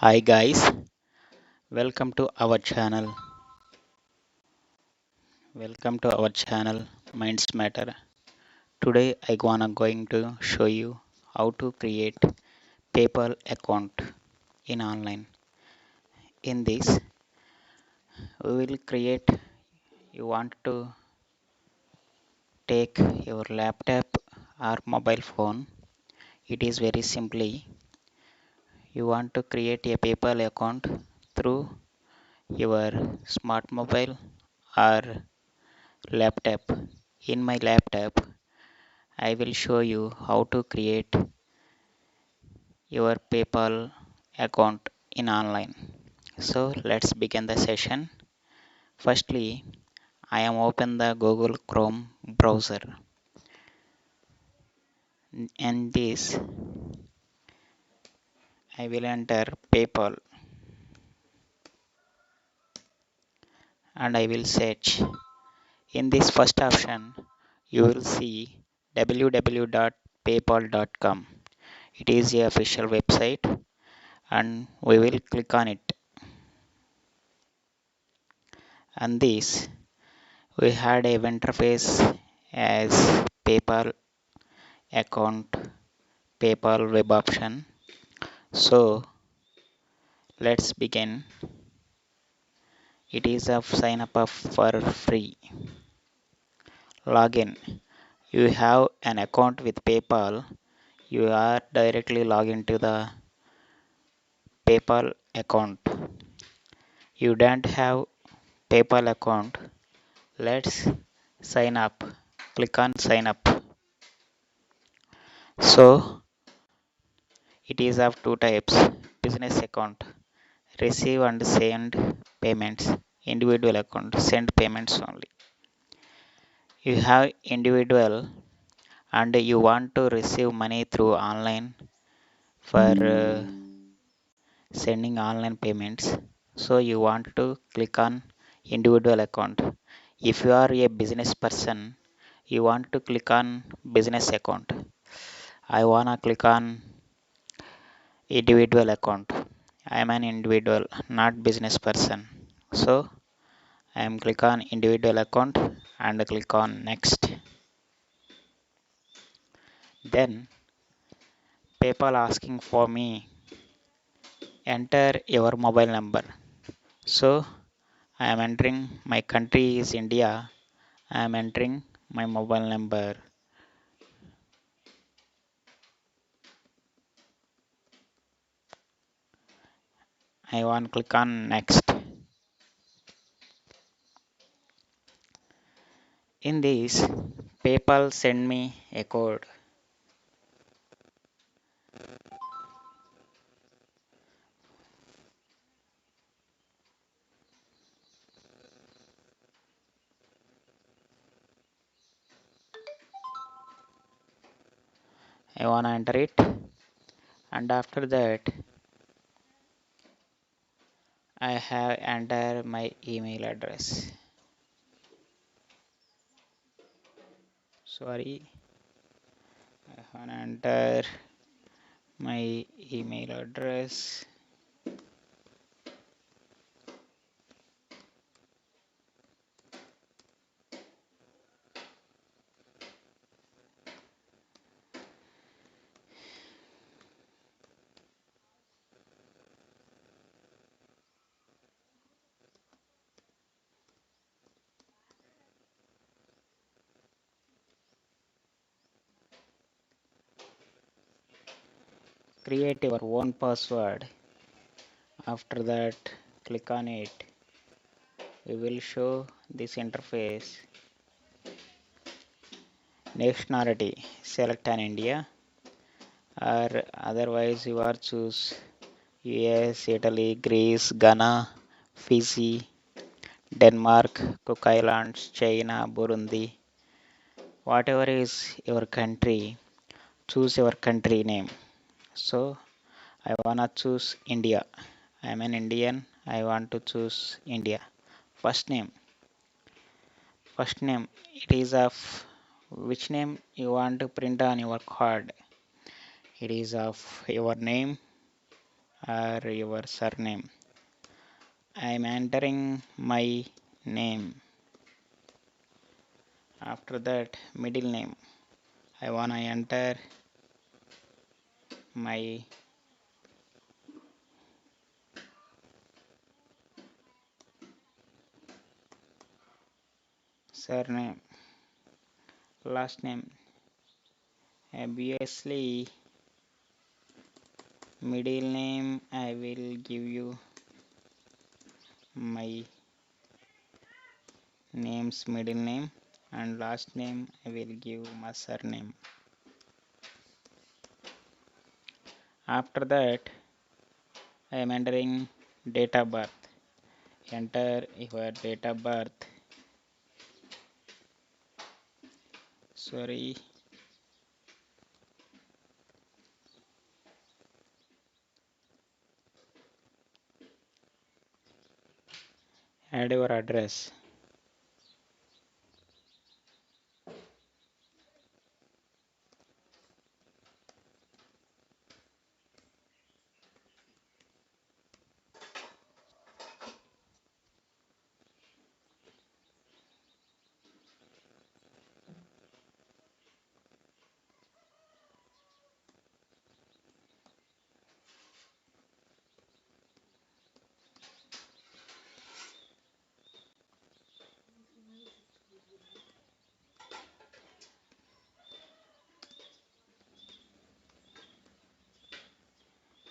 Hi guys, welcome to our channel. Welcome to our channel Minds Matter. Today I gonna going to show you how to create PayPal account in online. In this, we will create. You want to take your laptop or mobile phone. It is very simply. You want to create a PayPal account through your smart mobile or laptop. In my laptop, I will show you how to create your PayPal account in online. So let's begin the session. Firstly, I am open the Google Chrome browser. In this, I will enter PayPal and I will search. In this first option, you will see www.paypal.com. It is the official website and we will click on it. And this we had a interface as PayPal account, PayPal web option. So let's begin. It is a sign up for free. Login. You have an account with PayPal. You are directly log into the PayPal account. You don't have PayPal account. Let's sign up. Click on sign up. So it is of two types. Business account. Receive and send payments. Individual account. Send payments only. You have individual and you want to receive money through online for sending online payments, so you want to click on individual account. If you are a business person, you want to click on business account. I wanna click on individual account. I am an individual, not business person, so I am click on individual account and click on next. Then PayPal asking for me enter your mobile number. So I am entering, my country is India. I am entering my mobile number. I want to click on next. In this, PayPal send me a code. I want to enter it, and after that, I have enter my email address. Sorry, I want to enter my email address. Create your own password. After that, click on it. We will show this interface. Nationality, select an India, or otherwise you are choose US, Italy, Greece, Ghana, Fiji, Denmark, Cook Islands, China, Burundi. Whatever is your country, choose your country name. So I wanna choose India. I am an Indian. I want to choose India. First name. First name. It is of which name you want to print on your card. It is of your name or your surname. I am entering my name. After that, middle name. I wanna enter my surname, last name. Obviously, middle name I will give you my name's middle name, and last name I will give my surname. After that, I am entering date of birth. Enter your date of birth. Sorry, add your address.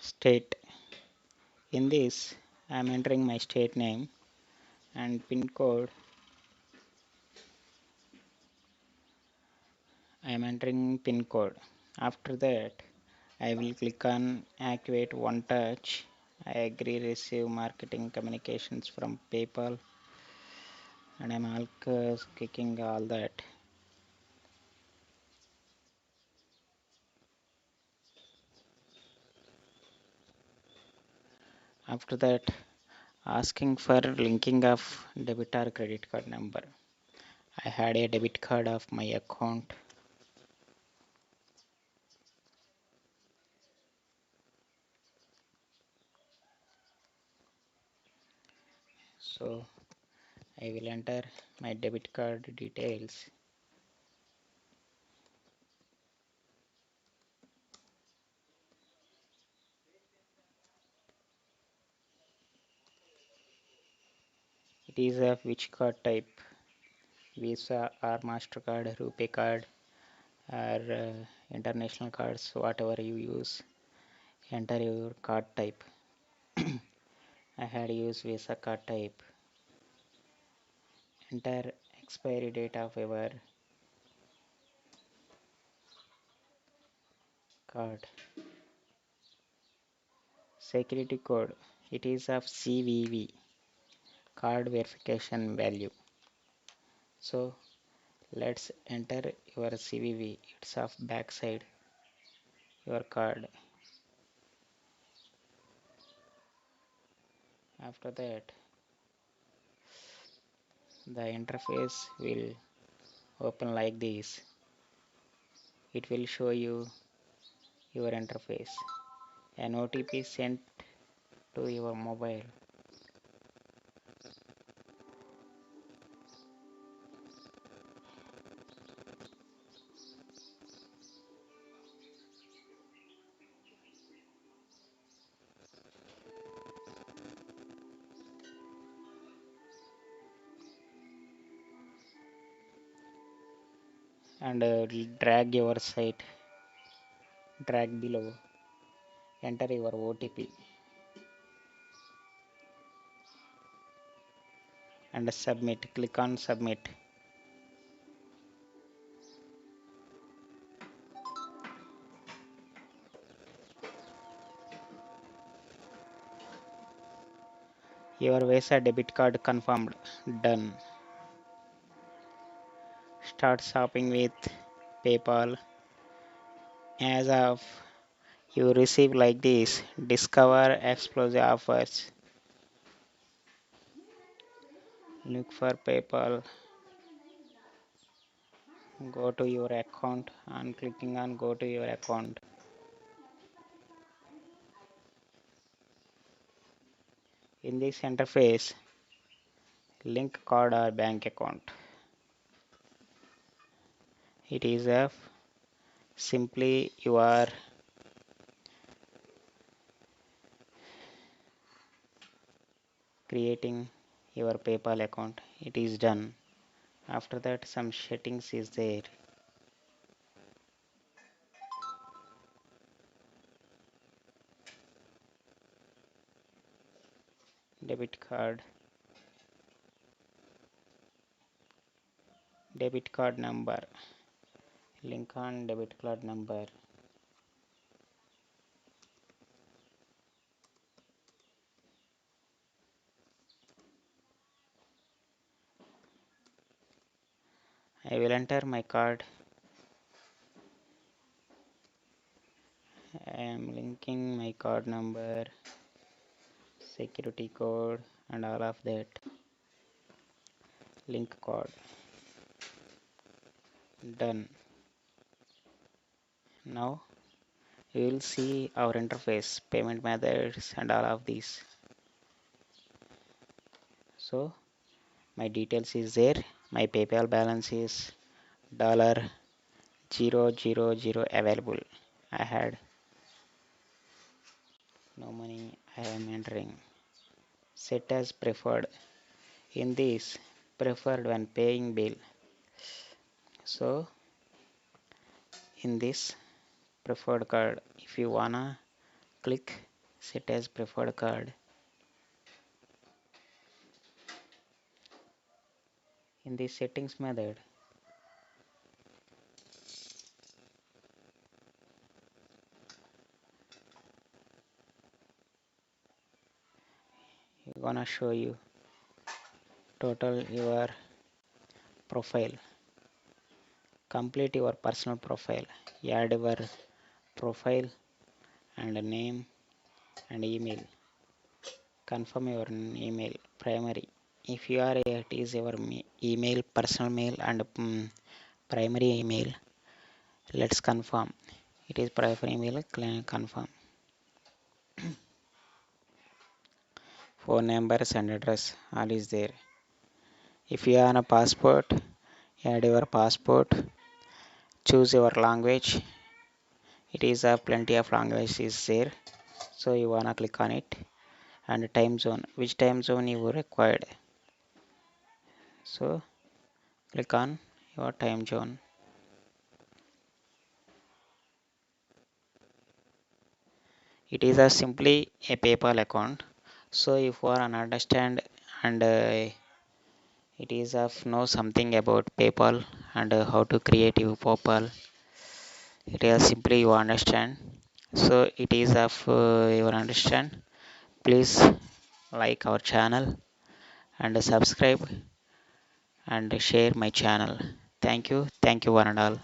State. In this, I am entering my state name and pin code. I am entering pin code. After that, I will click on activate one touch. I agree receive marketing communications from PayPal, and I'm all clicking all that. After that, asking for linking of debit or credit card number. I had a debit card of my account, so I will enter my debit card details. It is of which card type, Visa or MasterCard, Rupee card, or international cards, whatever you use. Enter your card type. I had used Visa card type. Enter expiry date of your card. Security code. It is of CVV, card verification value. So let's enter your CVV. It's of backside your card. After that, the interface will open like this. It will show you your interface. An OTP sent to your mobile. And drag your site, drag below, enter your OTP and submit. Click on submit. Your Visa debit card confirmed. Done. Start shopping with PayPal. As of you receive like this, discover explosive offers. Look for PayPal. Go to your account and clicking on go to your account. In this interface, link card or bank account. It is a simply you are creating your PayPal account. It is done. After that, some settings is there. Debit card, debit card number, link on debit card number. I will enter my card. I am linking my card number, security code, and all of that. Link card. Done. Now you will see our interface, payment methods, and all of these. So my details is there. My PayPal balance is $000 available. I had no money. I am entering. Set as preferred. In this, preferred when paying bill. So in this preferred card, if you wanna click set as preferred card, in the settings method, you're gonna show you total your profile, complete your personal profile, add your profile and name and email, confirm your email primary. If you are it is your email, personal mail and primary email, let's confirm. It is primary email, confirm. Phone numbers and address all is there. If you are on a passport, add your passport, choose your language. It is a plenty of language is there, so you wanna click on it. And time zone, which time zone you required, so click on your time zone. It is a simply a PayPal account, so if you are an understand and it is of know something about PayPal and how to create your PayPal, it is simply you understand, so it is of your understand. Please like our channel and subscribe and share my channel. Thank you one and all.